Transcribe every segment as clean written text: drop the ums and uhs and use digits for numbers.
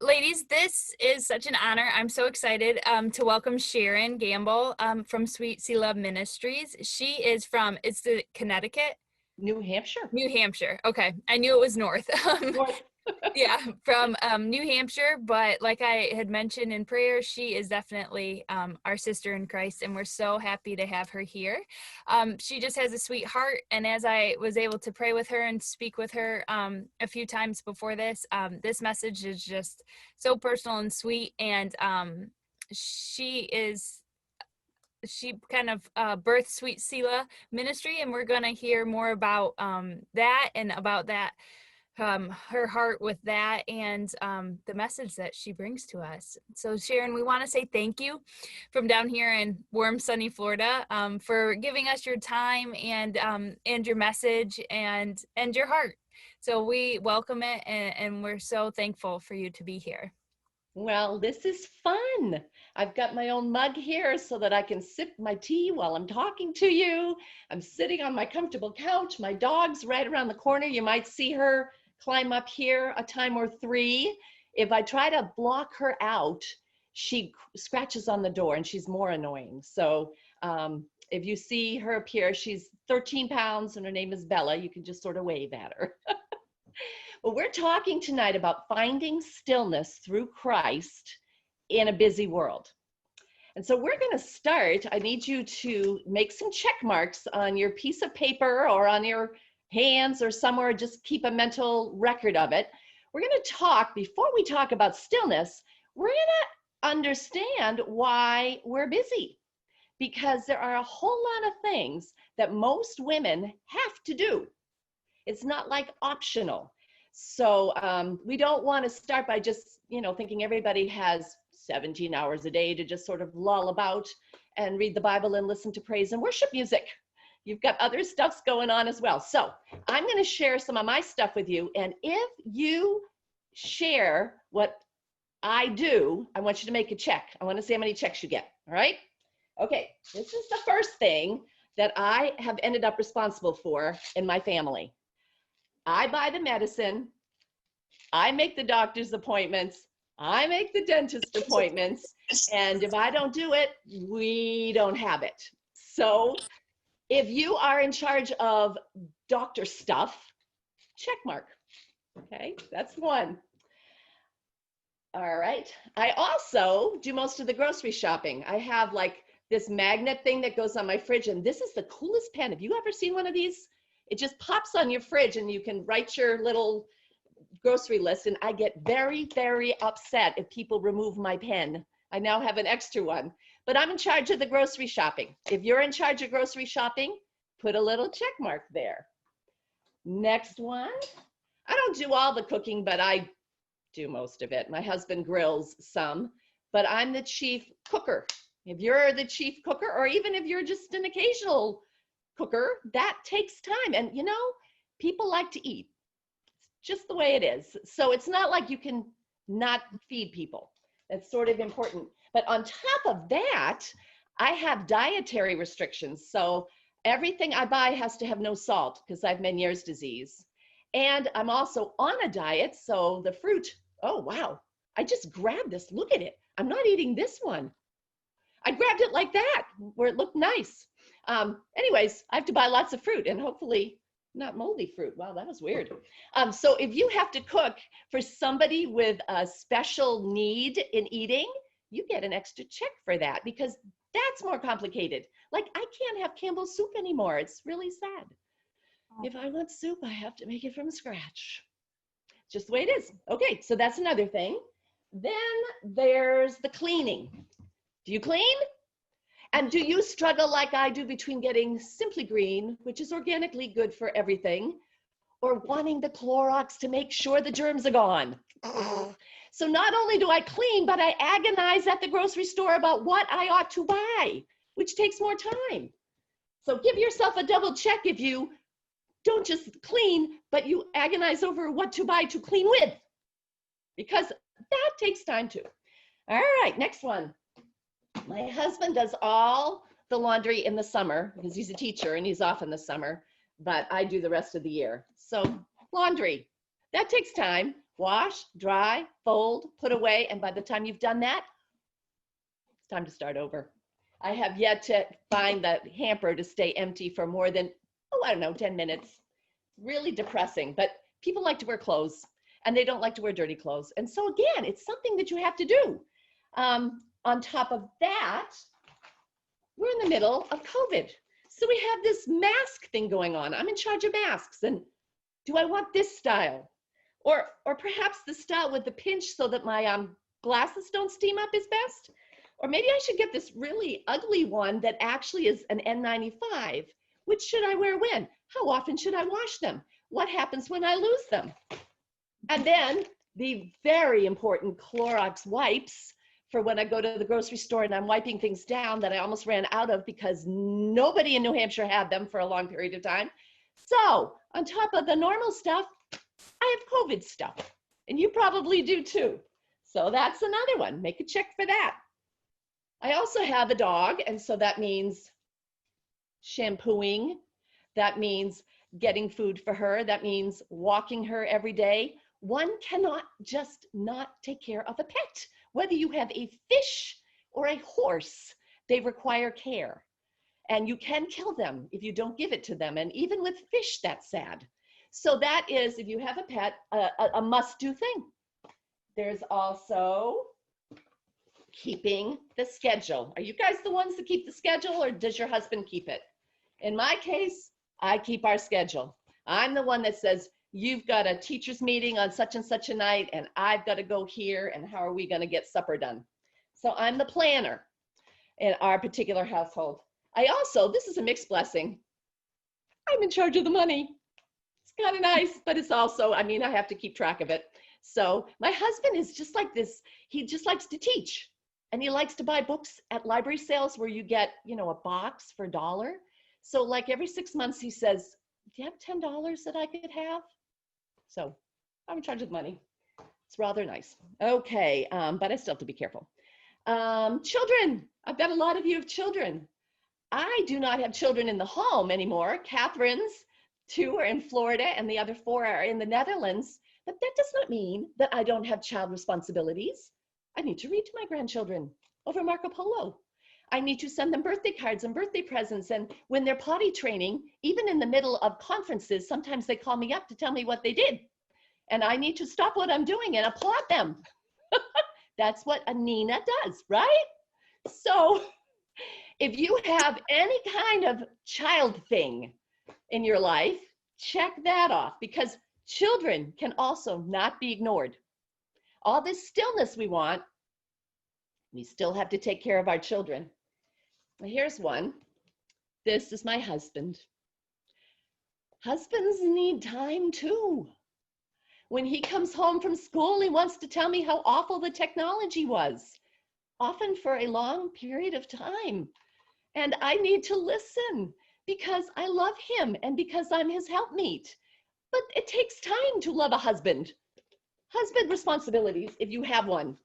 Ladies, this is such an honor. I'm so excited to welcome Sharon Gamble from Sweet Selah Ministries. She is from, it's the Connecticut? New Hampshire. New Hampshire. Okay. I knew it was north. North. Yeah, from New Hampshire. But like I had mentioned in prayer, she is definitely our sister in Christ, and we're so happy to have her here. She just has a sweet heart, and as I was able to pray with her and speak with her a few times before this, this message is just so personal and sweet, and she kind of birthed Sweet Selah Ministry, and we're going to hear more about that and about that, her heart with that, and the message that she brings to us. So Sharon, we want to say thank you from down here in warm, sunny Florida for giving us your time and your message and your heart. So we welcome it, and we're so thankful for you to be here. Well, this is fun. I've got my own mug here so that I can sip my tea while I'm talking to you. I'm sitting on my comfortable couch. My dog's right around the corner. You might see her climb up here a time or three. If I try to block her out, she scratches on the door and she's more annoying. So if you see her up here, she's 13 pounds and her name is Bella. You can just sort of wave at her. Well, we're talking tonight about finding stillness through Christ in a busy world. And so we're going to start. I need you to make some check marks on your piece of paper or on your hands or somewhere, just keep a mental record of it. We're going to talk, before we talk about stillness, we're going to understand why we're busy. Because there are a whole lot of things that most women have to do. It's not like optional. So we don't want to start by just, thinking everybody has 17 hours a day to just sort of lull about and read the Bible and listen to praise and worship music. You've got other stuffs going on as well. So I'm going to share some of my stuff with you. And if you share what I do, I want you to make a check. I want to see how many checks you get. All right. Okay. This is the first thing that I have ended up responsible for in my family. I buy the medicine. I make the doctor's appointments. I make the dentist appointments. And if I don't do it, we don't have it. So if you are in charge of doctor stuff, check mark. Okay, that's one. All right. I also do most of the grocery shopping. I have like this magnet thing that goes on my fridge, and this is the coolest pen. Have you ever seen one of these? It just pops on your fridge and you can write your little grocery list, and I get very, very upset if people remove my pen. I now have an extra one. But I'm in charge of the grocery shopping. If you're in charge of grocery shopping, put a little check mark there. Next one. I don't do all the cooking, but I do most of it. My husband grills some, but I'm the chief cooker. If you're the chief cooker, or even if you're just an occasional cooker, that takes time. And people like to eat. It's just the way it is. So it's not like you can not feed people. That's sort of important. But on top of that, I have dietary restrictions. So everything I buy has to have no salt because I have Meniere's disease. And I'm also on a diet. So the fruit, oh, wow. I just grabbed this. Look at it. I'm not eating this one. I grabbed it like that where it looked nice. Anyways, I have to buy lots of fruit and hopefully not moldy fruit. Wow, that was weird. So if you have to cook for somebody with a special need in eating, you get an extra check for that because that's more complicated. Like I can't have Campbell's soup anymore. It's really sad. If I want soup, I have to make it from scratch. Just the way it is. Okay, so that's another thing. Then there's the cleaning. Do you clean? And do you struggle like I do between getting Simply Green, which is organically good for everything, or wanting the Clorox to make sure the germs are gone? So not only do I clean, but I agonize at the grocery store about what I ought to buy, which takes more time. So give yourself a double check if you don't just clean, but you agonize over what to buy to clean with, because that takes time too. All right, next one. My husband does all the laundry in the summer because he's a teacher and he's off in the summer, but I do the rest of the year. So laundry, that takes time. Wash, dry, fold, put away, and by the time you've done that, it's time to start over. I have yet to find the hamper to stay empty for more than, I don't know, 10 minutes. Really depressing, but people like to wear clothes and they don't like to wear dirty clothes. And so again, it's something that you have to do. On top of that, we're in the middle of COVID. So we have this mask thing going on. I'm in charge of masks, and do I want this style? Or perhaps the style with the pinch so that my glasses don't steam up is best? Or maybe I should get this really ugly one that actually is an N95. Which should I wear when? How often should I wash them? What happens when I lose them? And then the very important Clorox wipes for when I go to the grocery store and I'm wiping things down that I almost ran out of because nobody in New Hampshire had them for a long period of time. So on top of the normal stuff, I have COVID stuff, and you probably do too. So that's another one. Make a check for that. I also have a dog, and so that means shampooing. That means getting food for her. That means walking her every day. One cannot just not take care of a pet. Whether you have a fish or a horse, they require care. And you can kill them if you don't give it to them. And even with fish, that's sad. So that is, if you have a pet, a must-do thing. There's also keeping the schedule. Are you guys the ones that keep the schedule, or does your husband keep it? In my case, I keep our schedule. I'm the one that says, you've got a teacher's meeting on such and such a night, and I've got to go here, and how are we going to get supper done? So I'm the planner in our particular household. I also, this is a mixed blessing, I'm in charge of the money. It's kind of nice, but it's also, I have to keep track of it. So my husband is just like this. He just likes to teach, and he likes to buy books at library sales where you get, a box for $1. So like every 6 months he says, do you have $10 that I could have? So I'm in charge of money. It's rather nice. Okay, but I still have to be careful. Children, I've got a lot of you have children. I do not have children in the home anymore. Catherine's 2 are in Florida and the other 4 are in the Netherlands. But that does not mean that I don't have child responsibilities. I need to read to my grandchildren over Marco Polo. I need to send them birthday cards and birthday presents. And when they're potty training, even in the middle of conferences, sometimes they call me up to tell me what they did. And I need to stop what I'm doing and applaud them. That's what a Nina does, right? So if you have any kind of child thing in your life, check that off, because children can also not be ignored. All this stillness we want, we still have to take care of our children. Well, here's one. This is my husband. Husbands need time too. When he comes home from school, he wants to tell me how awful the technology was, often for a long period of time. And I need to listen because I love him and because I'm his helpmeet. But it takes time to love a husband. Husband responsibilities, if you have one.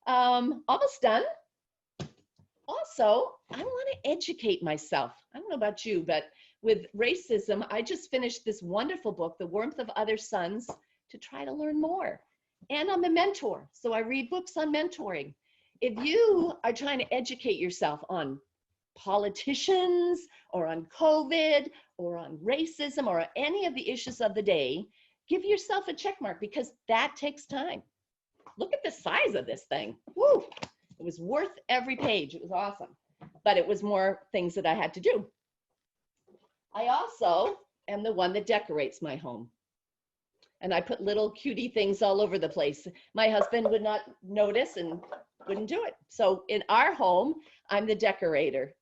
Almost done. Also, I want to educate myself. I don't know about you, but with racism, I just finished this wonderful book, The Warmth of Other Suns, to try to learn more. And I'm a mentor, so I read books on mentoring. If you are trying to educate yourself on politicians or on COVID or on racism or any of the issues of the day, give yourself a check mark, because that takes time. Look at the size of this thing. Woo! It was worth every page. It was awesome. But it was more things that I had to do. I also am the one that decorates my home. And I put little cutie things all over the place. My husband would not notice and wouldn't do it. So in our home, I'm the decorator.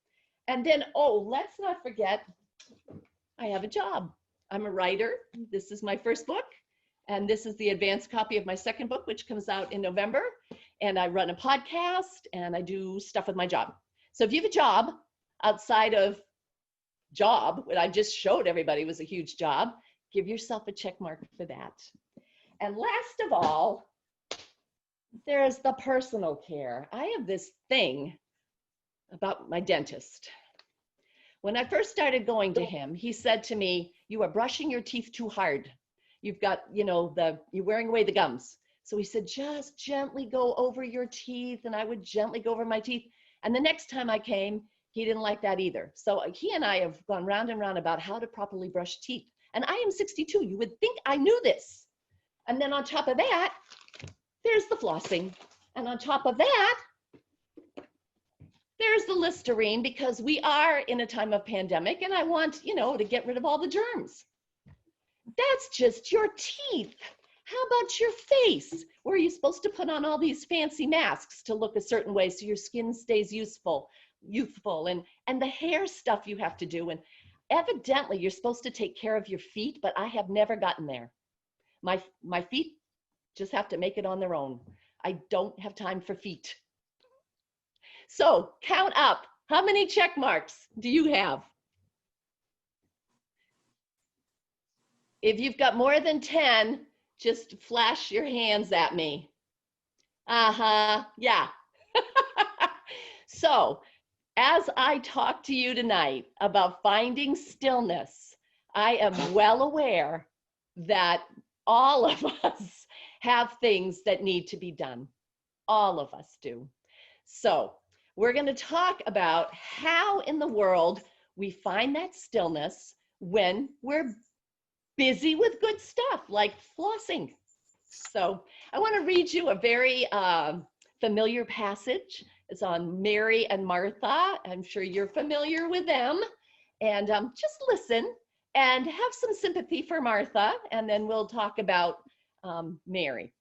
And then, let's not forget, I have a job. I'm a writer. This is my first book. And this is the advanced copy of my second book, which comes out in November. And I run a podcast and I do stuff with my job. So if you have a job outside of job, what I just showed everybody was a huge job, give yourself a check mark for that. And last of all, there's the personal care. I have this thing about my dentist. When I first started going to him, he said to me, "You are brushing your teeth too hard. You've got, you're wearing away the gums. So he said, just gently go over your teeth. And I would gently go over my teeth. And the next time I came, he didn't like that either. So he and I have gone round and round about how to properly brush teeth. And I am 62. You would think I knew this. And then on top of that, there's the flossing. And on top of that, there's the Listerine, because we are in a time of pandemic and I want, to get rid of all the germs. That's just your teeth. How about your face? Where are you supposed to put on all these fancy masks to look a certain way so your skin stays youthful, and the hair stuff you have to do. And evidently you're supposed to take care of your feet, but I have never gotten there. My feet just have to make it on their own. I don't have time for feet. So count up. How many check marks do you have? If you've got more than 10, just flash your hands at me. Yeah. So as I talk to you tonight about finding stillness, I am well aware that all of us have things that need to be done. All of us do. So we're going to talk about how in the world we find that stillness when we're busy with good stuff like flossing. So I want to read you a very familiar passage. It's on Mary and Martha. I'm sure you're familiar with them. And just listen and have some sympathy for Martha, and then we'll talk about Mary.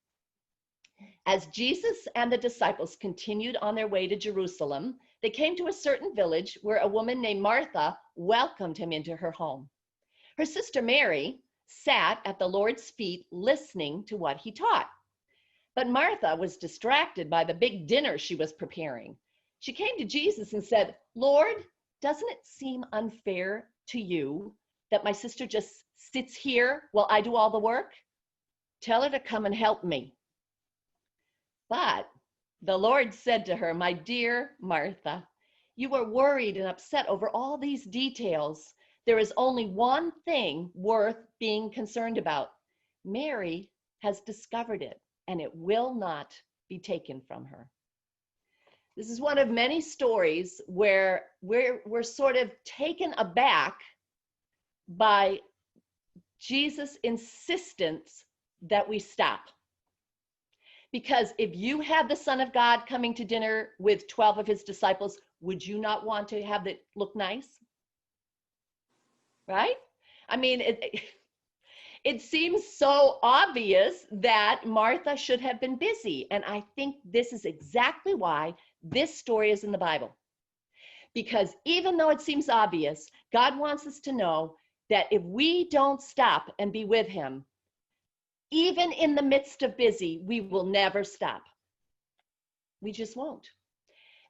As Jesus and the disciples continued on their way to Jerusalem, they came to a certain village where a woman named Martha welcomed him into her home. Her sister Mary sat at the Lord's feet listening to what he taught. But Martha was distracted by the big dinner she was preparing. She came to Jesus and said, "Lord, doesn't it seem unfair to you that my sister just sits here while I do all the work? Tell her to come and help me." But the Lord said to her, "My dear Martha, you are worried and upset over all these details. There is only one thing worth being concerned about. Mary has discovered it, and it will not be taken from her." This is one of many stories where we're sort of taken aback by Jesus' insistence that we stop. Because if you had the Son of God coming to dinner with 12 of his disciples, would you not want to have it look nice? Right? I mean, it seems so obvious that Martha should have been busy. And I think this is exactly why this story is in the Bible. Because even though it seems obvious, God wants us to know that if we don't stop and be with him, even in the midst of busy, we will never stop. We just won't.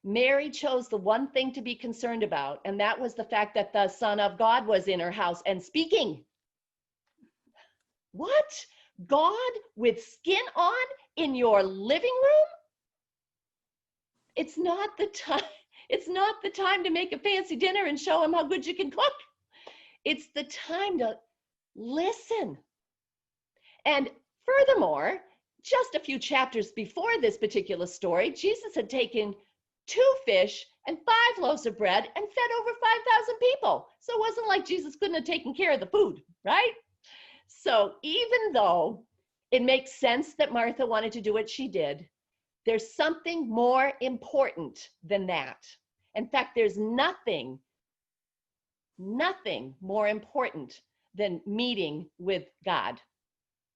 Mary chose the one thing to be concerned about, and that was the fact that the Son of God was in her house and speaking. What? God with skin on in your living room? It's not the time. It's not the time to make a fancy dinner and show him how good you can cook. It's the time to listen. And furthermore, just a few chapters before this particular story, Jesus had taken 2 fish and 5 loaves of bread and fed over 5,000 people. So it wasn't like Jesus couldn't have taken care of the food, right? So even though it makes sense that Martha wanted to do what she did, there's something more important than that. In fact, there's nothing more important than meeting with God.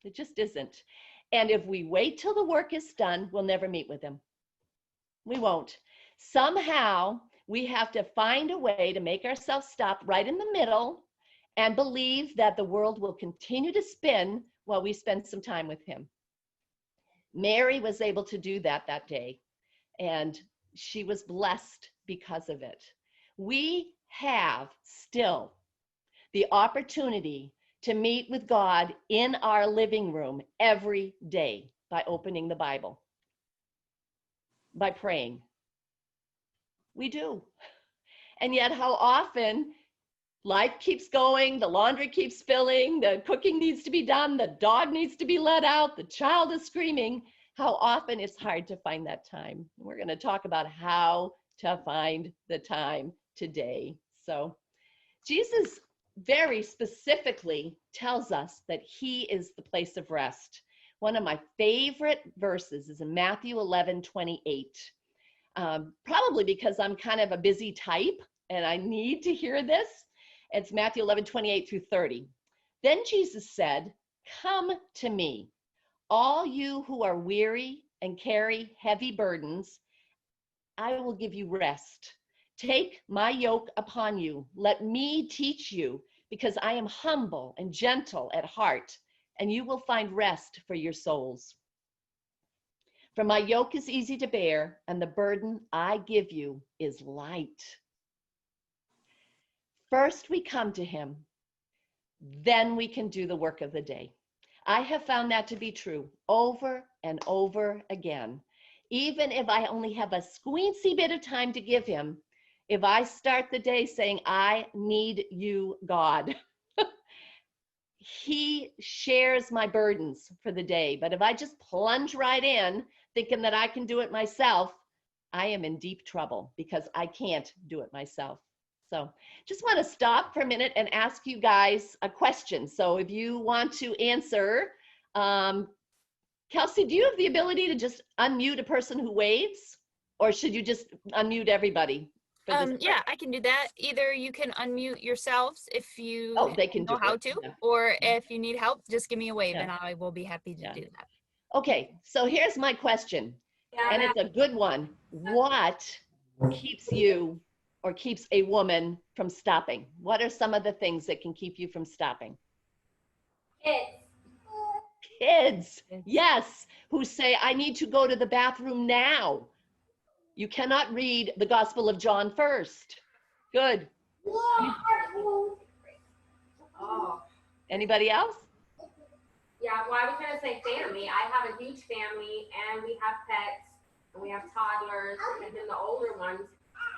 It just isn't. And if we wait till the work is done, we'll never meet with him. We won't. Somehow we have to find a way to make ourselves stop right in the middle and believe that the world will continue to spin while we spend some time with him. Mary was able to do that day, and she was blessed because of it. We have still the opportunity to meet with God in our living room every day by opening the Bible, by praying. We do. And yet how often Life keeps going, the laundry keeps spilling, the cooking needs to be done, the dog needs to be let out, the child is screaming. How often it's hard to find that time. We're going to talk about how to find the time today. So Jesus very specifically tells us that he is the place of rest. One of my favorite verses is in Matthew 11:28. Probably because I'm kind of a busy type and I need to hear this. It's Matthew 11:28 through 30. Then Jesus said, "Come to me, all you who are weary and carry heavy burdens, I will give you rest. Take my yoke upon you. Let me teach you, because I am humble and gentle at heart, and you will find rest for your souls. For my yoke is easy to bear, and the burden I give you is light." First, we come to him, then we can do the work of the day. I have found that to be true over and over again. Even if I only have a squeezy bit of time to give him, if I start the day saying, "I need you, God," he shares my burdens for the day. But if I just plunge right in thinking that I can do it myself, I am in deep trouble because I can't do it myself. So just want to stop for a minute and ask you guys a question. So if you want to answer, Kelsey, do you have the ability to just unmute a person who waves, or should you just unmute everybody? Yeah, I can do that. Either you can unmute yourselves if you they can know do how it. to, Yeah. or if you need help, just give me a wave Yeah. and I will be happy to Yeah. do that. Okay, so here's my question, and it's a good one. What keeps you or keeps a woman from stopping? What are some of the things that can keep you from stopping? Kids, yes, who say, "I need to go to the bathroom now." You cannot read the Gospel of John first. Good. Anybody else? Yeah, well, I was going to say family. I have a huge family, and we have pets, and we have toddlers, and then the older ones.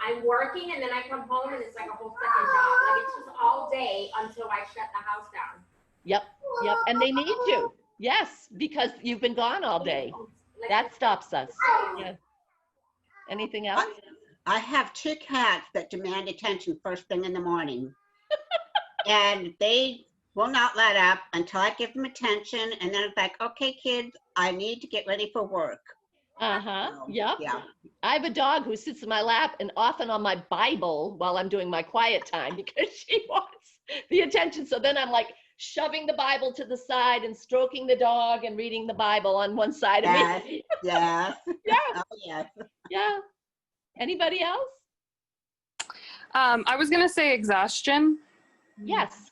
I'm working, and then I come home, and it's like a whole second job. Like, it's just all day until I shut the house down. Yep, and they need you. Yes, because you've been gone all day. That stops us. Yeah. Anything else? I have 2 cats that demand attention first thing in the morning. And they will not let up until I give them attention. And then it's like, "Okay, kids, I need to get ready for work." Yep. Yeah. I have a dog who sits in my lap and often on my Bible while I'm doing my quiet time because she wants the attention. So then I'm like shoving the Bible to the side and stroking the dog and reading the Bible on one side of me. Yes. Yeah. Oh, yes. Yeah. Anybody else? I was gonna say exhaustion. Yes.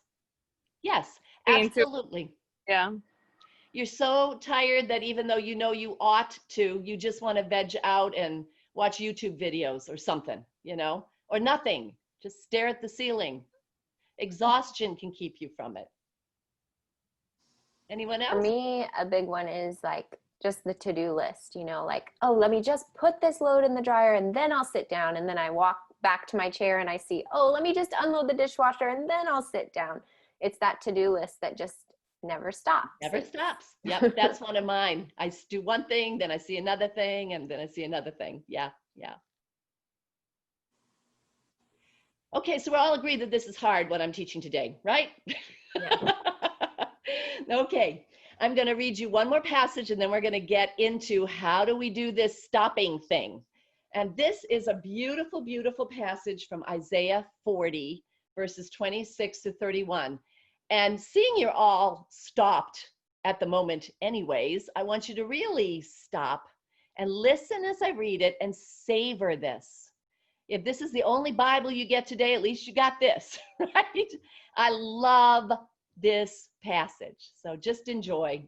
Yes, Being too- absolutely. Yeah. You're so tired that even though you know you ought to, you just want to veg out and watch YouTube videos or something, or nothing. Just stare at the ceiling. Exhaustion can keep you from it. Anyone else? For me, a big one is like just the to-do list, like, oh, let me just put this load in the dryer and then I'll sit down. And then I walk back to my chair and I see, oh, let me just unload the dishwasher and then I'll sit down. It's that to-do list that just never stops. Never stops. Yep, that's one of mine. I do one thing, then I see another thing, and then I see another thing. Yeah. Okay, so we're all agreed that this is hard, what I'm teaching today, right? Yeah. Okay, I'm going to read you one more passage, and then we're going to get into how do we do this stopping thing. And this is a beautiful, beautiful passage from Isaiah 40, verses 26 to 31. And seeing you're all stopped at the moment anyways, I want you to really stop and listen as I read it and savor this. If this is the only Bible you get today, at least you got this, right? I love this passage, so just enjoy.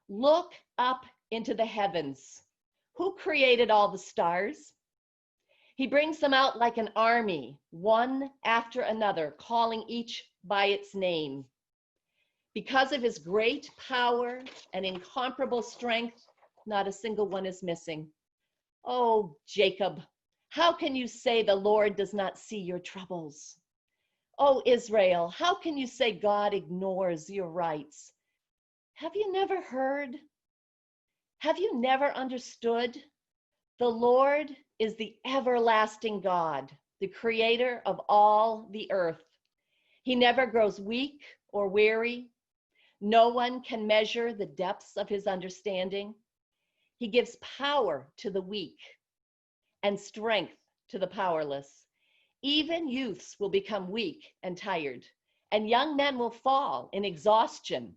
Look up into the heavens. Who created all the stars? He brings them out like an army, one after another, calling each by its name. Because of his great power and incomparable strength, not a single one is missing. Oh, Jacob, how can you say the Lord does not see your troubles? Oh, Israel, how can you say God ignores your rights? Have you never heard? Have you never understood? The Lord is the everlasting God, the creator of all the earth. He never grows weak or weary. No one can measure the depths of his understanding. He gives power to the weak and strength to the powerless. Even youths will become weak and tired, and young men will fall in exhaustion.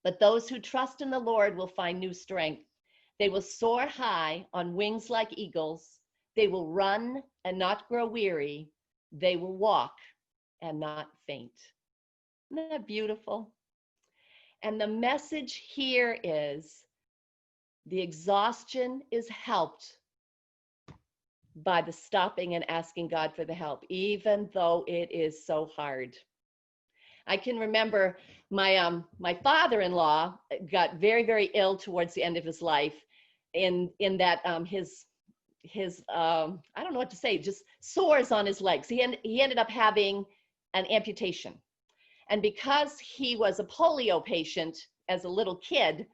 But those who trust in the Lord will find new strength. They will soar high on wings like eagles. They will run and not grow weary. They will walk and not faint. Isn't that beautiful? And the message here is the exhaustion is helped by the stopping and asking God for the help, even though it is so hard. I can remember my father-in-law got very, very ill towards the end of his life in that his I don't know what to say, just sores on his legs. He ended up having an amputation. And because he was a polio patient as a little kid,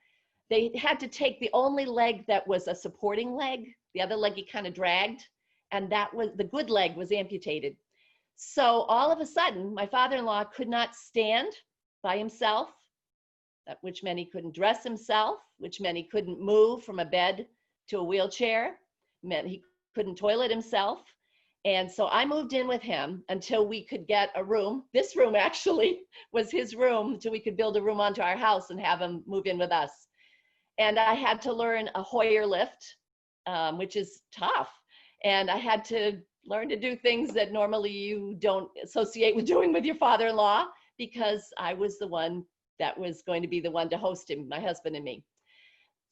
they had to take the only leg that was a supporting leg. The other leg he kind of dragged, and that was the good leg was amputated. So all of a sudden, my father-in-law could not stand by himself, which meant he couldn't dress himself, which meant he couldn't move from a bed to a wheelchair, meant he couldn't toilet himself. And so I moved in with him until we could get a room. This room actually was his room until we could build a room onto our house and have him move in with us. And I had to learn a Hoyer lift, which is tough. And I had to learn to do things that normally you don't associate with doing with your father-in-law, because I was the one that was going to be the one to host him, my husband and me.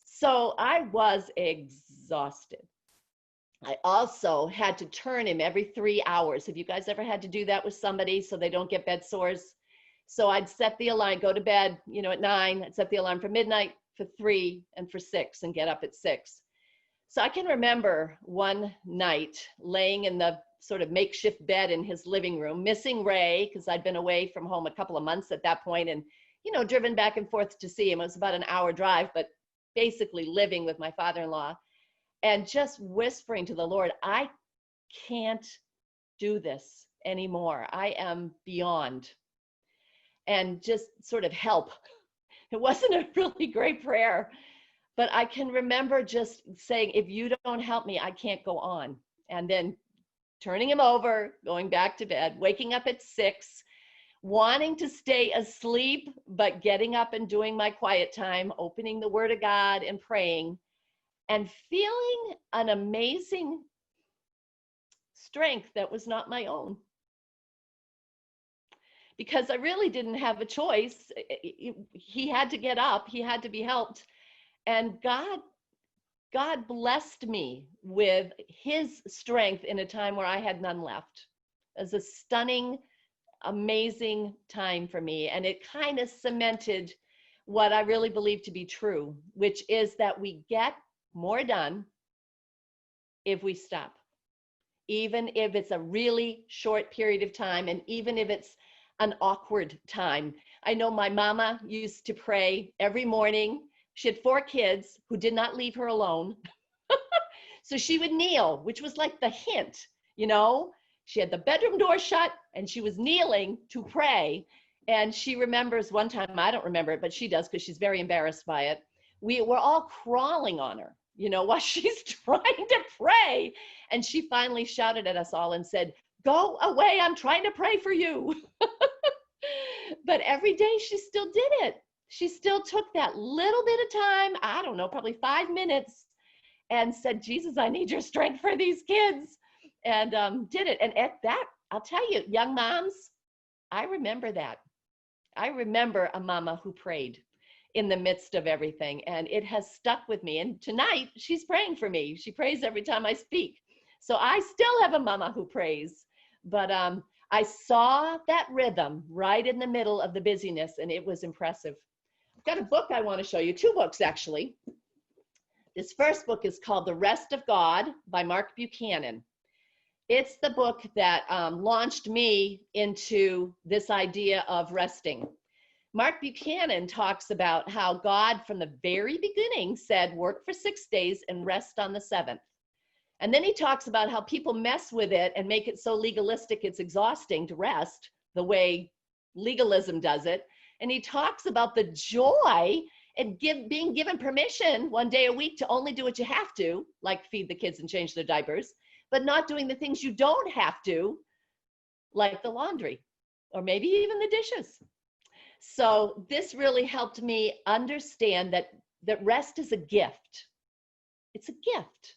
So I was exhausted. I also had to turn him every 3 hours. Have you guys ever had to do that with somebody so they don't get bed sores? So I'd set the alarm, go to bed, at 9, I'd set the alarm for midnight, for 3, and for 6, and get up at 6. So I can remember one night laying in the sort of makeshift bed in his living room, missing Ray, because I'd been away from home a couple of months at that point, and, driven back and forth to see him. It was about an hour drive, but basically living with my father-in-law, and just whispering to the Lord, I can't do this anymore. I am beyond. And just sort of help. It wasn't a really great prayer, but I can remember just saying, if you don't help me, I can't go on. And then turning him over, going back to bed, waking up at 6, wanting to stay asleep, but getting up and doing my quiet time, opening the Word of God and praying, and feeling an amazing strength that was not my own. Because I really didn't have a choice. He had to get up, he had to be helped. And God blessed me with his strength in a time where I had none left. It was a stunning, amazing time for me. And it kind of cemented what I really believe to be true, which is that we get more done if we stop. Even if it's a really short period of time, and even if it's an awkward time. I know my mama used to pray every morning. She had 4 kids who did not leave her alone. So she would kneel, which was like the hint, She had the bedroom door shut and she was kneeling to pray. And she remembers one time, I don't remember it, but she does because she's very embarrassed by it. We were all crawling on her, while she's trying to pray. And she finally shouted at us all and said, "Go away, I'm trying to pray for you." But every day she still did it. She still took that little bit of time, I don't know, probably 5 minutes, and said, "Jesus, I need your strength for these kids," and did it. And at that, I'll tell you, young moms, I remember that. I remember a mama who prayed in the midst of everything, and it has stuck with me. And tonight, she's praying for me. She prays every time I speak. So I still have a mama who prays, but I saw that rhythm right in the middle of the busyness, and it was impressive. I've got a book I want to show you, 2 books actually. This first book is called The Rest of God by Mark Buchanan. It's the book that launched me into this idea of resting. Mark Buchanan talks about how God from the very beginning said, work for 6 days and rest on the seventh. And then he talks about how people mess with it and make it so legalistic it's exhausting to rest the way legalism does it. And he talks about the joy and being given permission 1 day a week to only do what you have to, like feed the kids and change their diapers, but not doing the things you don't have to, like the laundry or maybe even the dishes. So this really helped me understand that rest is a gift. It's a gift.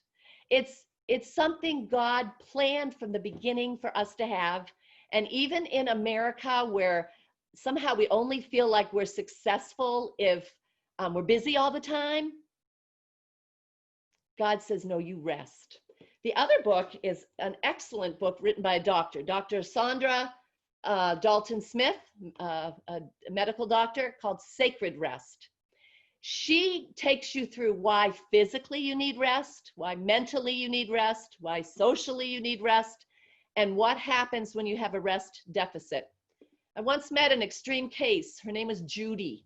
It's something God planned from the beginning for us to have. And even in America, where somehow we only feel like we're successful if we're busy all the time, God says, no, you rest. The other book is an excellent book written by a doctor, Dr. Sandra Dalton Smith, a medical doctor, called Sacred Rest. She takes you through why physically you need rest, why mentally you need rest, why socially you need rest, and what happens when you have a rest deficit. I once met an extreme case. Her name was Judy.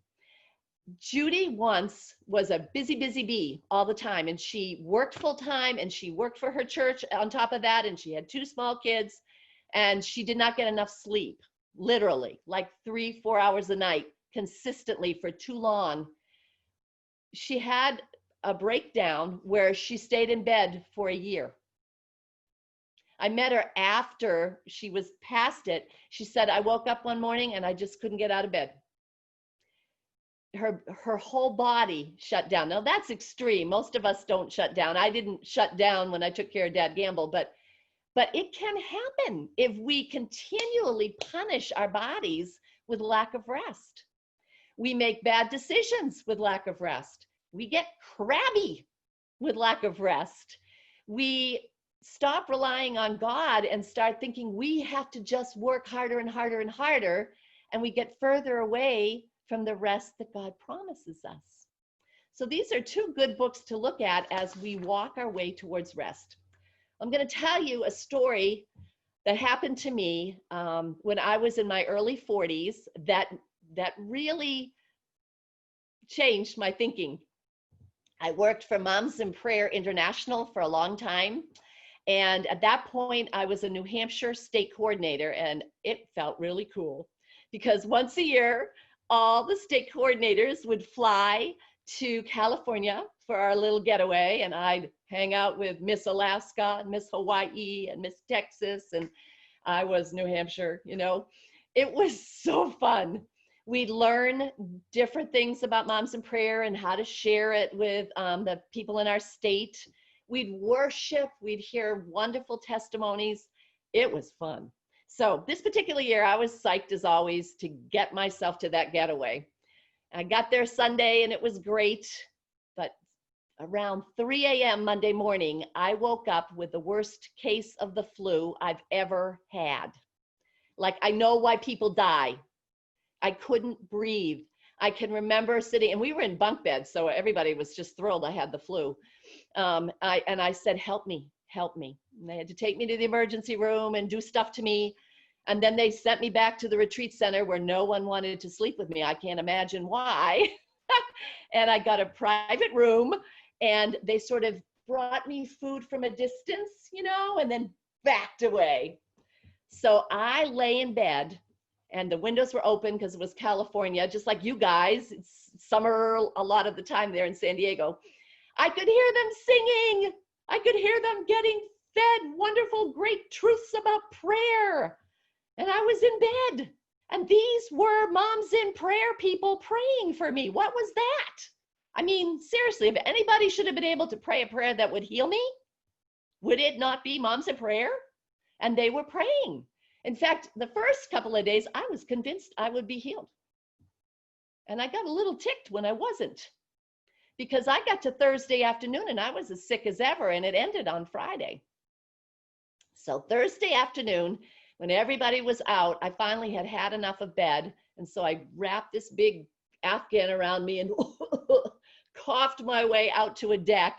Judy once was a busy bee all the time, and she worked full time, and she worked for her church on top of that, and she had 2 small kids, and she did not get enough sleep, literally, like 3-4 hours a night, consistently for too long. She had a breakdown where she stayed in bed for a year. I met her after she was past it. She said, I woke up one morning and I just couldn't get out of bed. Her whole body shut down. Now that's extreme. Most of us don't shut down. I didn't shut down when I took care of Dad Gamble, but it can happen if we continually punish our bodies with lack of rest. We make bad decisions with lack of rest. We get crabby with lack of rest. We stop relying on God and start thinking we have to just work harder and harder and harder, and we get further away from the rest that God promises us. So these are 2 good books to look at as we walk our way towards rest. I'm going to tell you a story that happened to me when I was in my early 40s that really changed my thinking. I worked for Moms in Prayer International for a long time. And at that point, I was a New Hampshire state coordinator, and it felt really cool because once a year, all the state coordinators would fly to California for our little getaway, and I'd hang out with Miss Alaska and Miss Hawaii and Miss Texas, and I was New Hampshire, you know. It was so fun. We'd learn different things about Moms in Prayer and how to share it with the people in our state. We'd worship, we'd hear wonderful testimonies. It was fun. So this particular year, I was psyched as always to get myself to that getaway. I got there Sunday and it was great, but around 3 a.m. Monday morning, I woke up with the worst case of the flu I've ever had. Like, I know why people die. I couldn't breathe. I can remember sitting, and we were in bunk beds, so everybody was just thrilled I had the flu. I said, help me. And they had to take me to the emergency room and do stuff to me. And then they sent me back to the retreat center where no one wanted to sleep with me. I can't imagine why. And I got a private room, and they sort of brought me food from a distance, you know, and then backed away. So I lay in bed, and the windows were open because it was California, just like you guys. It's summer a lot of the time there in San Diego. I could hear them singing. I could hear them getting fed wonderful, great truths about prayer. And I was in bed. And these were Moms in Prayer people praying for me. What was that? I mean, seriously, if anybody should have been able to pray a prayer that would heal me, would it not be Moms in Prayer? And they were praying. In fact, the first couple of days, I was convinced I would be healed. And I got a little ticked when I wasn't, because I got to Thursday afternoon and I was as sick as ever, and it ended on Friday. So Thursday afternoon, when everybody was out, I finally had enough of bed. And so I wrapped this big Afghan around me and coughed my way out to a deck,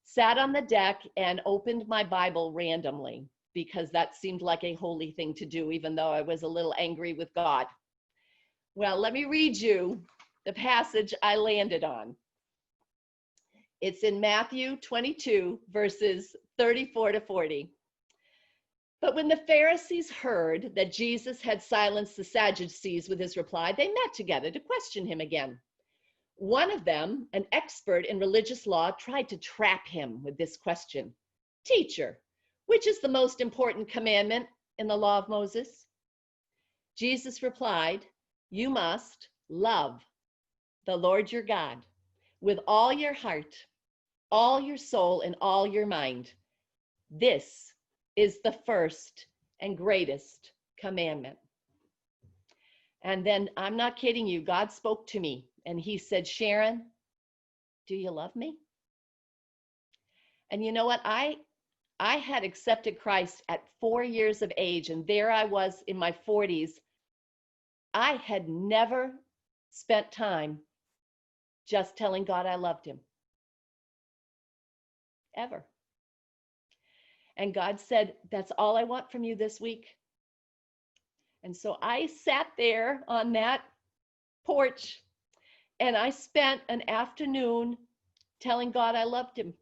sat on the deck and opened my Bible randomly. because that seemed like a holy thing to do, even though I was a little angry with God. Well, let me read you the passage I landed on. It's in Matthew 22, verses 34 to 40. But when the Pharisees heard that Jesus had silenced the Sadducees with his reply, they met together to question him again. One of them, an expert in religious law, tried to trap him with this question. Teacher, which is the most important commandment in the law of Moses? Jesus replied, you must love the Lord your God with all your heart, all your soul, and all your mind. This is the first and greatest commandment. And then, I'm not kidding you, God spoke to me and he said, Sharon, do you love me? And you know what? I had accepted Christ at 4 years of age, and there I was in my 40s. I had never spent time just telling God I loved him. Ever. And God said, that's all I want from you this week. And so I sat there on that porch and I spent an afternoon telling God I loved him.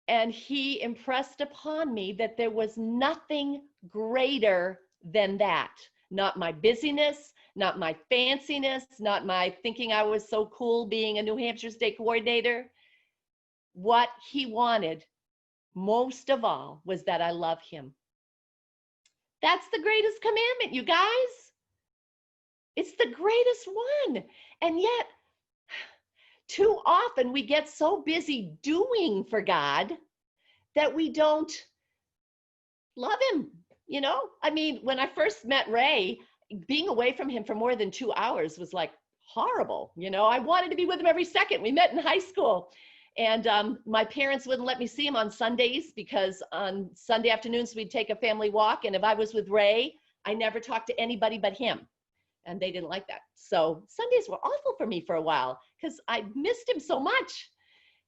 And he impressed upon me that there was nothing greater than that. Not my busyness, not my fanciness, not my thinking I was so cool being a New Hampshire state coordinator. What he wanted most of all was that I love him. That's the greatest commandment, you guys. It's the greatest one. And yet, too often we get so busy doing for God that we don't love him. You know, I mean, when I first met Ray, being away from him for more than 2 hours was like horrible. You know, I wanted to be with him every second. We met in high school. And my parents wouldn't let me see him on Sundays because on Sunday afternoons we'd take a family walk. And if I was with Ray, I never talked to anybody but him. And they didn't like that. So Sundays were awful for me for a while because I missed him so much.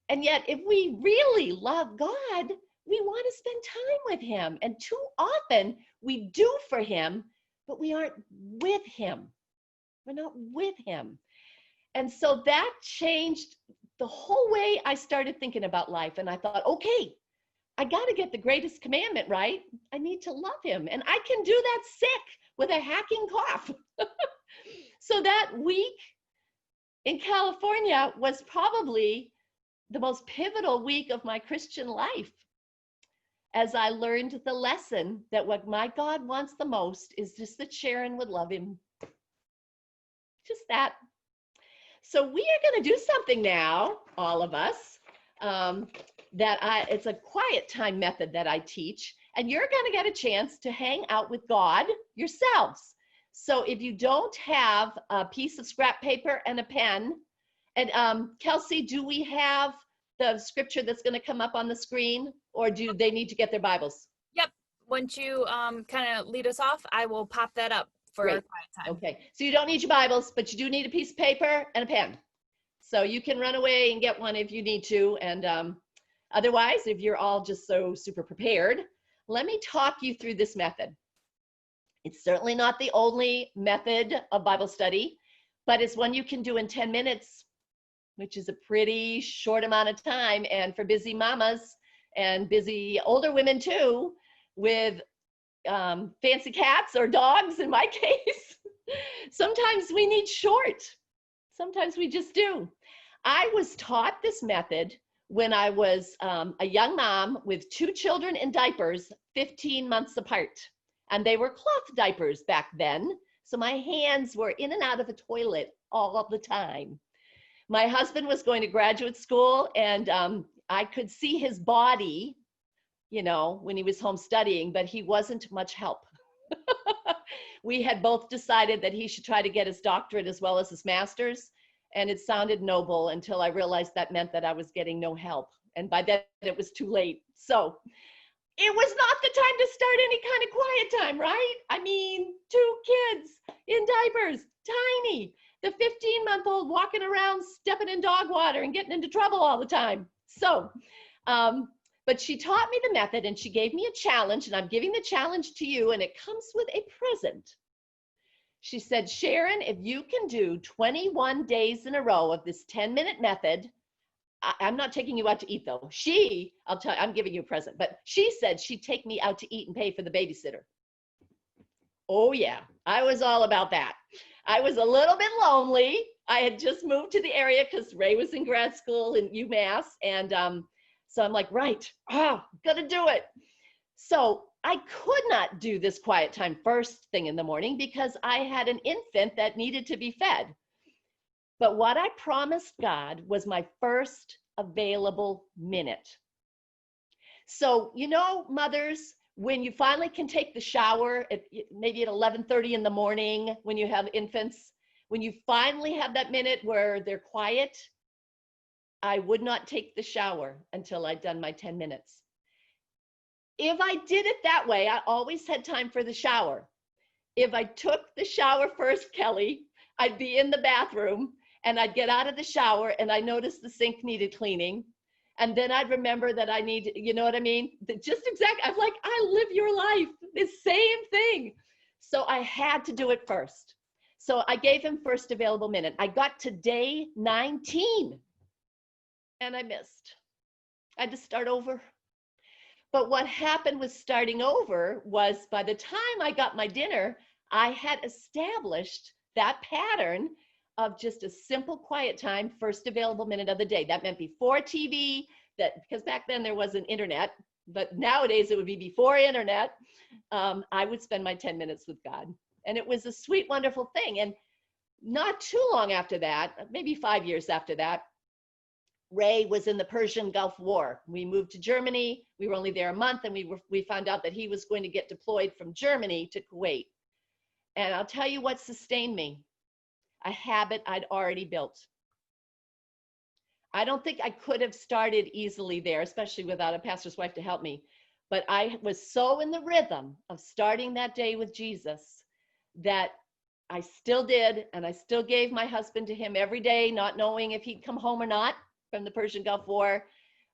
And yet, if we really love God, we want to spend time with him. And too often we do for him, but we aren't with him. We're not with him. And so that changed the whole way I started thinking about life. And I thought, okay, I got to get the greatest commandment right. I need to love him. And I can do that sick with a hacking cough. So that week in California was probably the most pivotal week of my Christian life, as I learned the lesson that what my God wants the most is just that Sharon would love him. Just that. So we are going to do something now, all of us, it's a quiet time method that I teach, and you're going to get a chance to hang out with God yourselves. So if you don't have a piece of scrap paper and a pen, and Kelsey, do we have the scripture that's going to come up on the screen, or do they need to get their Bibles? Yep. Once you kind of lead us off, I will pop that up for our quiet time. Okay. So you don't need your Bibles, but you do need a piece of paper and a pen. So you can run away and get one if you need to. And otherwise, if you're all just so super prepared, let me talk you through this method. It's certainly not the only method of Bible study, but it's one you can do in 10 minutes, which is a pretty short amount of time. And for busy mamas and busy older women too, with fancy cats or dogs in my case, sometimes we need short. Sometimes we just do. I was taught this method when I was a young mom with 2 children in diapers, 15 months apart. And they were cloth diapers back then. So my hands were in and out of the toilet all of the time. My husband was going to graduate school, and I could see his body, you know, when he was home studying, but he wasn't much help. We had both decided that he should try to get his doctorate as well as his master's. And it sounded noble until I realized that meant that I was getting no help. And by then it was too late. So it was not the time to start any kind of quiet time, right? I mean, 2 kids in diapers, tiny. The 15-month-old walking around, stepping in dog water and getting into trouble all the time. So, but But she taught me the method and she gave me a challenge, and I'm giving the challenge to you, and it comes with a present. She said, Sharon, if you can do 21 days in a row of this 10-minute method, I'm not taking you out to eat though. I'll tell you, I'm giving you a present, but she said she'd take me out to eat and pay for the babysitter. Oh yeah, I was all about that. I was a little bit lonely. I had just moved to the area because Ray was in grad school in UMass. And so I'm like, right, gotta do it. So I could not do this quiet time first thing in the morning because I had an infant that needed to be fed. But what I promised God was my first available minute. So, you know, mothers, when you finally can take the shower, maybe at 11:30 in the morning when you have infants, when you finally have that minute where they're quiet, I would not take the shower until I'd done my 10 minutes. If I did it that way, I always had time for the shower. If I took the shower first, Kelly, I'd be in the bathroom and I'd get out of the shower and I noticed the sink needed cleaning. And then I'd remember that I need, you know what I mean? Just exactly, I'm like, I live your life, the same thing. So I had to do it first. So I gave him first available minute. I got to day 19 and I missed. I had to start over. But what happened with starting over was by the time I got my dinner, I had established that pattern of just a simple quiet time, first available minute of the day. That meant before TV, because back then there wasn't internet, but nowadays it would be before internet. I would spend my 10 minutes with God. And it was a sweet, wonderful thing. And not too long after that, maybe 5 years after that, Ray was in the Persian Gulf War. We moved to Germany. We were only there a month, and we found out that he was going to get deployed from Germany to Kuwait. And I'll tell you what sustained me. A habit I'd already built. I don't think I could have started easily there, especially without a pastor's wife to help me. But I was so in the rhythm of starting that day with Jesus that I still did, and I still gave my husband to him every day, not knowing if he'd come home or not from the Persian Gulf War,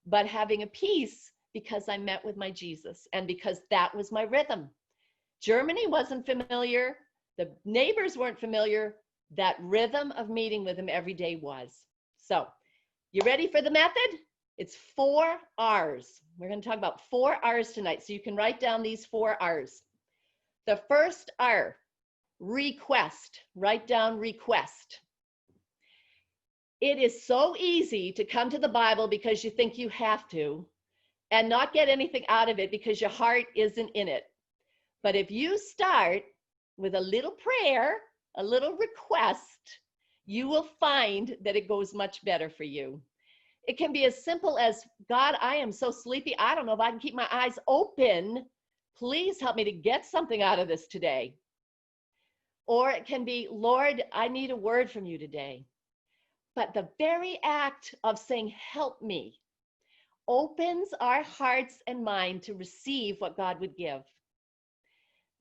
but having a peace because I met with my Jesus and because that was my rhythm. Germany wasn't familiar. The neighbors weren't familiar. That rhythm of meeting with him every day was. So, you ready for the method? It's 4 R's. We're going to talk about 4 R's tonight, so you can write down these 4 R's. The first R, request. Write down request. It is so easy to come to the Bible because you think you have to and not get anything out of it because your heart isn't in it. But if you start with a little prayer, a little request, you will find that it goes much better for you. It can be as simple as, God, I am so sleepy. I don't know if I can keep my eyes open. Please help me to get something out of this today. Or it can be, Lord, I need a word from you today. But the very act of saying, help me, opens our hearts and mind to receive what God would give.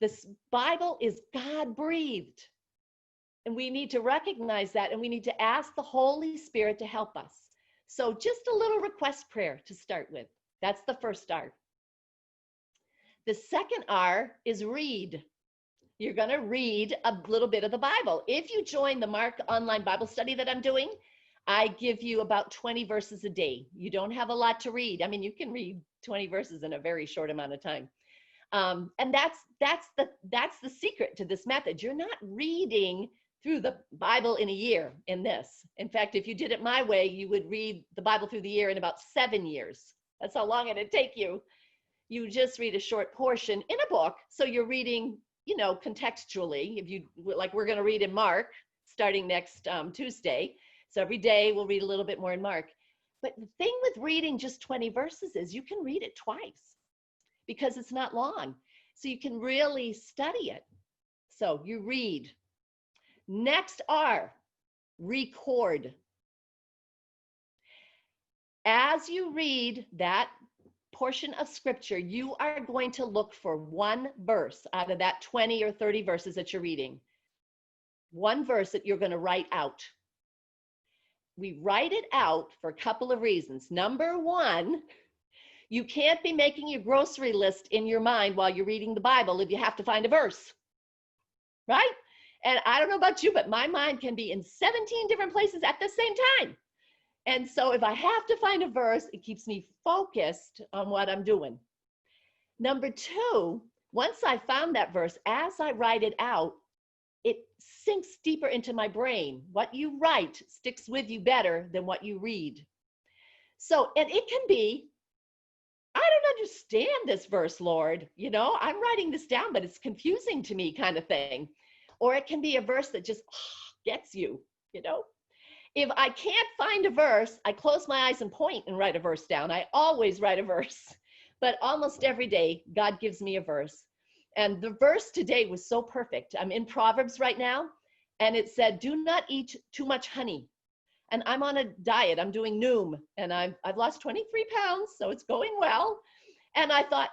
This Bible is God-breathed. And we need to recognize that, and we need to ask the Holy Spirit to help us. So just a little request prayer to start with. That's the first R. The second R is read. You're going to read a little bit of the Bible. If you join the Mark online Bible study that I'm doing, I give you about 20 verses a day. You don't have a lot to read. I mean, you can read 20 verses in a very short amount of time. And that's the secret to this method. You're not reading through the Bible in a year in this. In fact, if you did it my way, you would read the Bible through the year in about 7 years. That's how long it'd take you. You just read a short portion in a book. So you're reading, you know, contextually. If you, like we're going to read in Mark starting next Tuesday. So every day we'll read a little bit more in Mark. But the thing with reading just 20 verses is you can read it twice because it's not long. So you can really study it. So you read. Next R, record. As you read that portion of scripture, you are going to look for one verse out of that 20 or 30 verses that you're reading. One verse that you're going to write out. We write it out for a couple of reasons. Number one, You can't be making your grocery list in your mind while you're reading the Bible if you have to find a verse, right? And I don't know about you, but my mind can be in 17 different places at the same time. And so if I have to find a verse, it keeps me focused on what I'm doing. Number two, once I found that verse, as I write it out, it sinks deeper into my brain. What you write sticks with you better than what you read. So, and it can be, I don't understand this verse, Lord. You know, I'm writing this down, but it's confusing to me kind of thing. Or it can be a verse that just gets you, you know. If I can't find a verse, I close my eyes and point and write a verse down. I always write a verse, but almost every day, God gives me a verse. And the verse today was so perfect. I'm in Proverbs right now, and it said, do not eat too much honey. And I'm on a diet. I'm doing Noom, and I've lost 23 pounds, so it's going well. And I thought,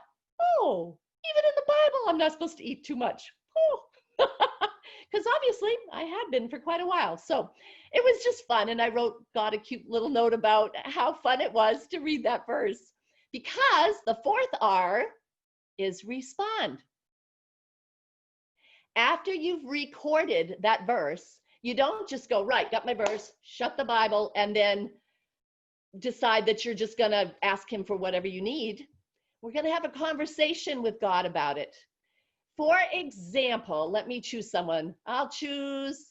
oh, even in the Bible, I'm not supposed to eat too much. Oh. Because obviously I had been for quite a while. So it was just fun. And I wrote God a cute little note about how fun it was to read that verse. Because the fourth R is respond. After you've recorded that verse, you don't just go, right, got my verse, shut the Bible, and then decide that you're just going to ask him for whatever you need. We're going to have a conversation with God about it. For example, let me choose someone. I'll choose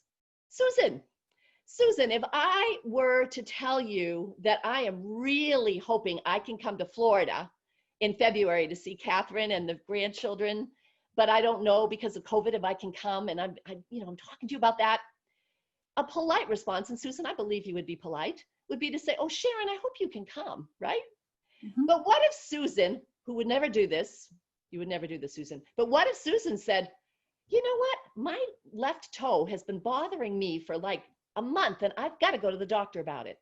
Susan. Susan, if I were to tell you that I am really hoping I can come to Florida in February to see Catherine and the grandchildren, but I don't know because of COVID if I can come, and I'm talking to you about that. A polite response, and Susan, I believe you would be polite, would be to say, oh, Sharon, I hope you can come, right? Mm-hmm. But what if Susan, who would never do this, you would never do this, Susan, but what if Susan said, you know what, my left toe has been bothering me for like a month, and I've got to go to the doctor about it?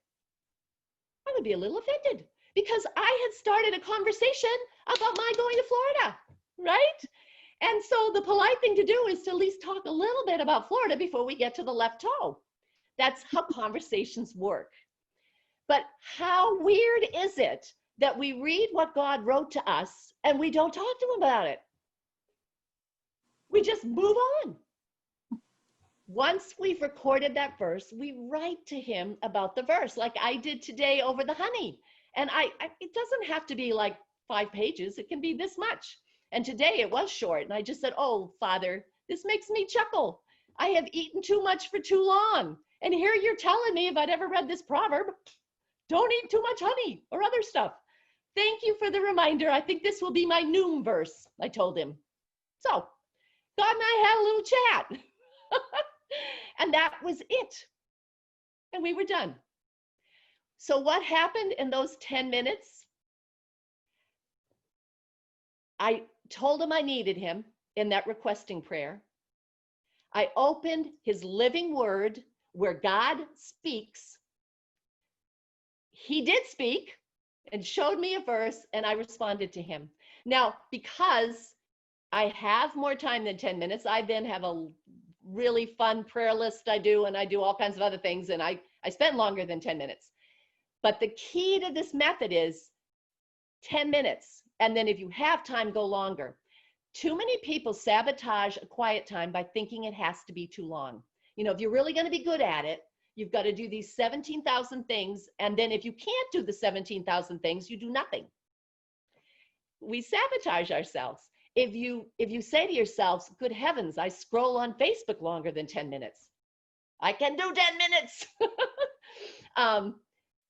I would be a little offended because I had started a conversation about my going to Florida, right? And so the polite thing to do is to at least talk a little bit about Florida before we get to the left toe. That's how conversations work. But how weird is it that we read what God wrote to us and we don't talk to him about it? We just move on. Once we've recorded that verse, we write to him about the verse, like I did today over the honey. And it doesn't have to be like 5 pages. It can be this much. And today it was short. And I just said, oh, Father, this makes me chuckle. I have eaten too much for too long. And here you're telling me if I'd ever read this proverb, don't eat too much honey or other stuff. Thank you for the reminder. I think this will be my Noom verse, I told him. So God and I had a little chat. And that was it. And we were done. So what happened in those 10 minutes? I told him I needed him in that requesting prayer. I opened his living word where God speaks. He did speak and showed me a verse, and I responded to him. Now, because I have more time than 10 minutes, I then have a really fun prayer list I do, and I do all kinds of other things, and I spend longer than 10 minutes. But the key to this method is 10 minutes. And then if you have time, go longer. Too many people sabotage a quiet time by thinking it has to be too long. You know, if you're really going to be good at it, you've got to do these 17,000 things. And then if you can't do the 17,000 things, you do nothing. We sabotage ourselves. If you say to yourselves, good heavens, I scroll on Facebook longer than 10 minutes. I can do 10 minutes.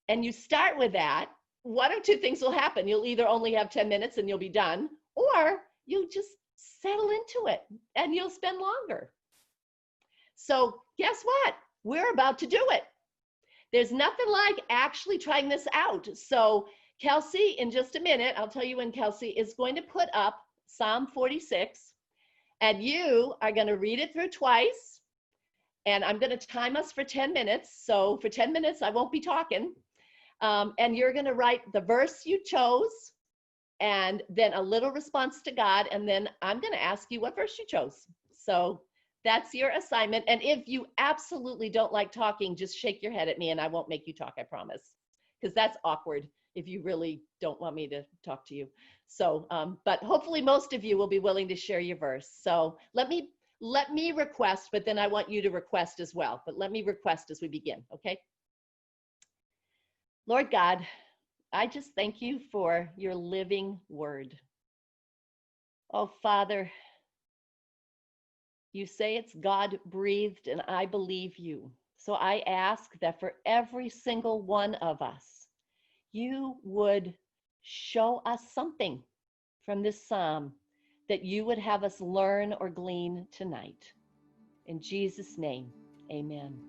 And you start with that, one or two things will happen. You'll either only have 10 minutes and you'll be done, or you'll just settle into it and you'll spend longer. So guess what? We're about to do it. There's nothing like actually trying this out. So Kelsey, in just a minute, I'll tell you when Kelsey is going to put up Psalm 46, and you are going to read it through twice, and I'm going to time us for 10 minutes. So for 10 minutes, I won't be talking. And you're going to write the verse you chose and then a little response to God. And then I'm going to ask you what verse you chose. So that's your assignment. And if you absolutely don't like talking, just shake your head at me and I won't make you talk, I promise. Because that's awkward. if you really don't want me to talk to you. So, but hopefully most of you will be willing to share your verse. So let me request, but then I want you to request as well. But let me request as we begin, okay? Lord God, I just thank you for your living word. Oh, Father, you say it's God breathed, and I believe you. So I ask that for every single one of us, you would show us something from this psalm that you would have us learn or glean tonight. In Jesus' name, amen.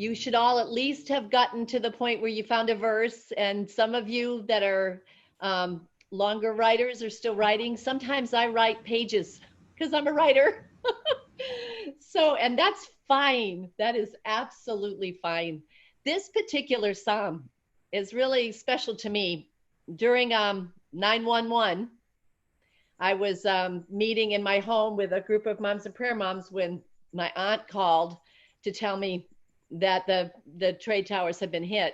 You should all at least have gotten to the point where you found a verse, and some of you that are longer writers are still writing. Sometimes I write pages because I'm a writer. So, and that's fine. That is absolutely fine. This particular psalm is really special to me. During 911, I was meeting in my home with a group of moms and prayer moms when my aunt called to tell me that the trade towers had been hit.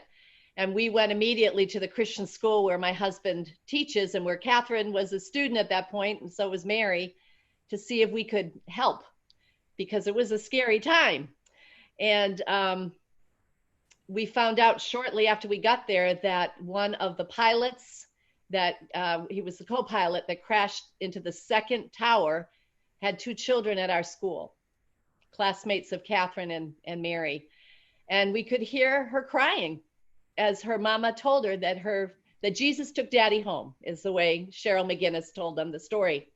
And we went immediately to the Christian school where my husband teaches and where Catherine was a student at that point, and so was Mary, to see if we could help, because it was a scary time. And we found out shortly after we got there that one of the pilots, that he was the co-pilot that crashed into the second tower, had 2 children at our school, classmates of Catherine and Mary. And we could hear her crying as her mama told her that Jesus took daddy home, is the way Cheryl McGinnis told them the story.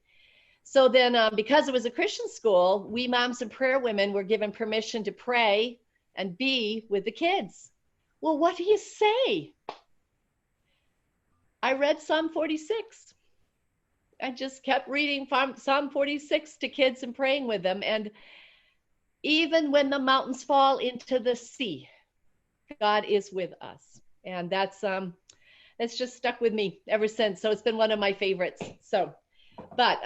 So then because it was a Christian school, we moms and prayer women were given permission to pray and be with the kids. Well, what do you say? I read Psalm 46. I just kept reading Psalm 46 to kids and praying with them. And even when the mountains fall into the sea, God is with us. And that's just stuck with me ever since. So it's been one of my favorites. So, but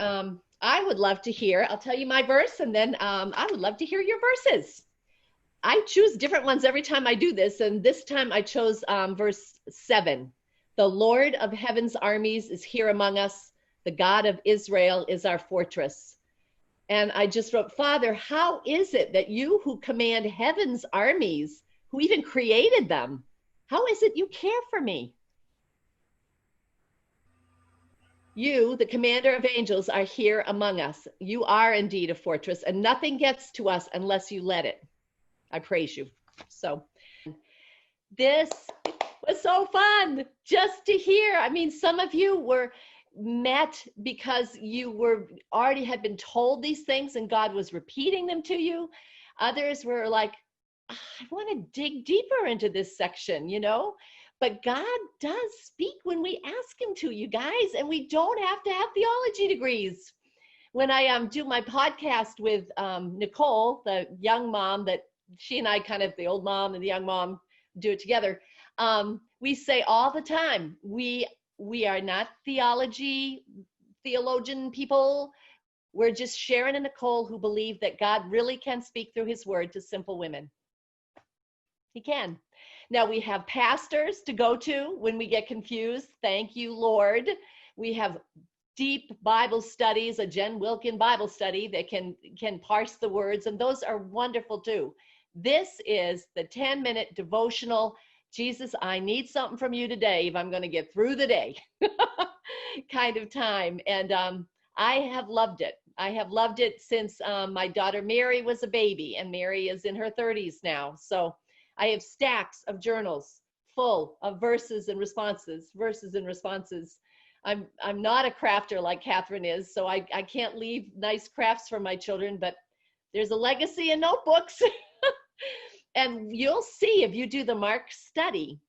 I would love to hear, I'll tell you my verse, and then I would love to hear your verses. I choose different ones every time I do this. And this time I chose verse 7. The Lord of heaven's armies is here among us. The God of Israel is our fortress. And I just wrote, Father, how is it that you who command heaven's armies, who even created them, how is it you care for me? You, the commander of angels, are here among us. You are indeed a fortress, and nothing gets to us unless you let it. I praise you. So this was so fun just to hear. I mean, some of you were met because you were already had been told these things and God was repeating them to you. Others were like, I want to dig deeper into this section, you know, but God does speak when we ask him to, you guys, and we don't have to have theology degrees. When I do my podcast with Nicole, the young mom that she and I kind of, the old mom and the young mom do it together. We say all the time, we are not theologian people. We're just Sharon and Nicole who believe that God really can speak through his word to simple women. He can. Now we have pastors to go to when we get confused. Thank you, Lord. We have deep Bible studies, a Jen Wilkin Bible study that can parse the words, and those are wonderful too. This is the 10-minute devotional. Jesus, I need something from you today if I'm going to get through the day kind of time. And I have loved it. I have loved it since my daughter Mary was a baby, and Mary is in her 30s now. So I have stacks of journals full of verses and responses. I'm not a crafter like Catherine is, so I can't leave nice crafts for my children, but there's a legacy in notebooks. And you'll see if you do the Mark study,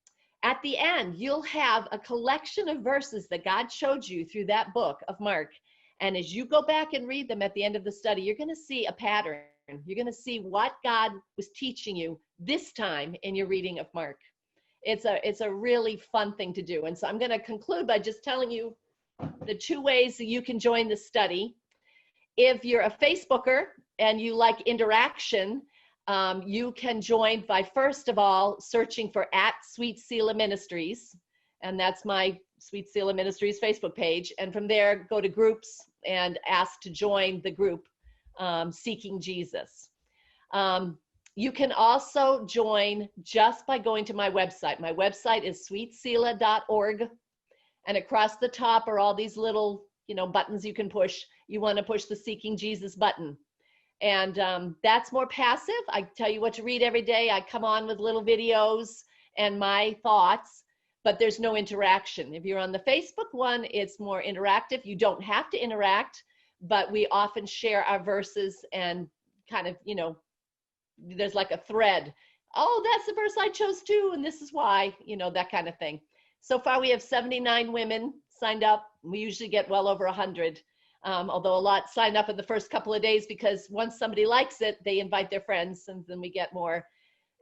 at the end, you'll have a collection of verses that God showed you through that book of Mark. And as you go back and read them at the end of the study, you're going to see a pattern. You're going to see what God was teaching you this time in your reading of Mark. It's a really fun thing to do. And so I'm going to conclude by just telling you the 2 ways that you can join the study. If you're a Facebooker and you like interaction, you can join by, first of all, searching for @Sweet Selah Ministries. And that's my Sweet Selah Ministries Facebook page. And from there, go to groups and ask to join the group, Seeking Jesus. You can also join just by going to my website. My website is sweetselah.org. And across the top are all these little, buttons you can push. You want to push the Seeking Jesus button. And that's more passive. I tell you what to read every day. I come on with little videos and my thoughts, but there's no interaction. If you're on the Facebook one, it's more interactive. You don't have to interact, but we often share our verses and kind of, there's like a thread oh, that's the verse I chose too, and this is why, that kind of thing. So far, we have 79 women signed up. We usually get well over 100, although a lot sign up in the first couple of days because once somebody likes it, they invite their friends, and then we get more.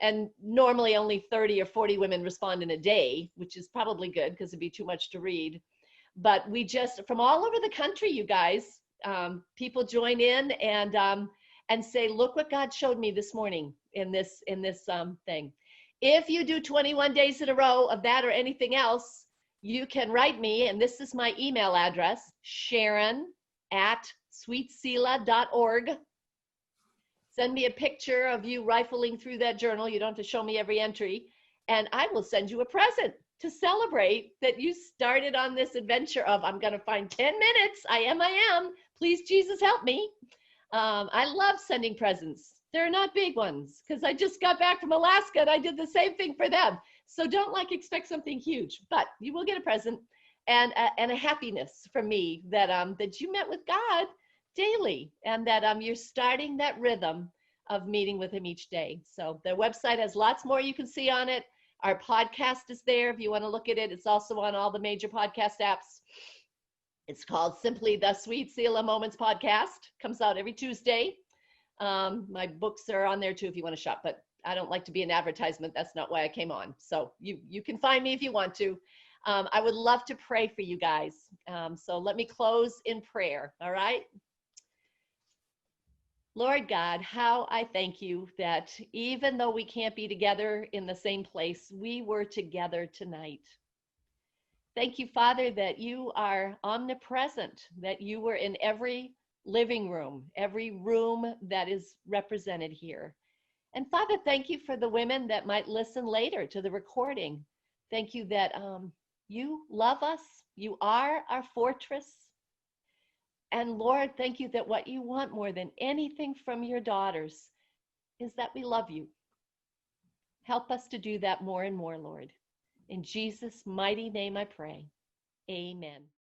And normally only 30 or 40 women respond in a day, which is probably good because it'd be too much to read. But we just, from all over the country, you guys, people join in and say, look what God showed me this morning in this thing. If you do 21 days in a row of that or anything else, you can write me, and this is my email address, sharon@sweetselah.org. Send me a picture of you rifling through that journal. You don't have to show me every entry, and I will send you a present to celebrate that you started on this adventure of, I'm going to find 10 minutes. I am. Please, Jesus, help me. I love sending presents. They're not big ones because I just got back from Alaska and I did the same thing for them. So don't expect something huge, but you will get a present and a happiness from me that that you met with God daily and that you're starting that rhythm of meeting with him each day. So the website has lots more you can see on it. Our podcast is there if you want to look at it. It's also on all the major podcast apps. It's called simply the Sweet Selah Moments Podcast. Comes out every Tuesday. My books are on there too if you want to shop, but I don't like to be an advertisement. That's not why I came on. So you can find me if you want to. I would love to pray for you guys. So let me close in prayer. All right. Lord God, how I thank you that even though we can't be together in the same place, we were together tonight. Thank you, Father, that you are omnipresent, that you were in every living room, every room that is represented here. And Father, thank you for the women that might listen later to the recording. Thank you that you love us. You are our fortress. And Lord, thank you that what you want more than anything from your daughters is that we love you. Help us to do that more and more, Lord. In Jesus' mighty name I pray. Amen.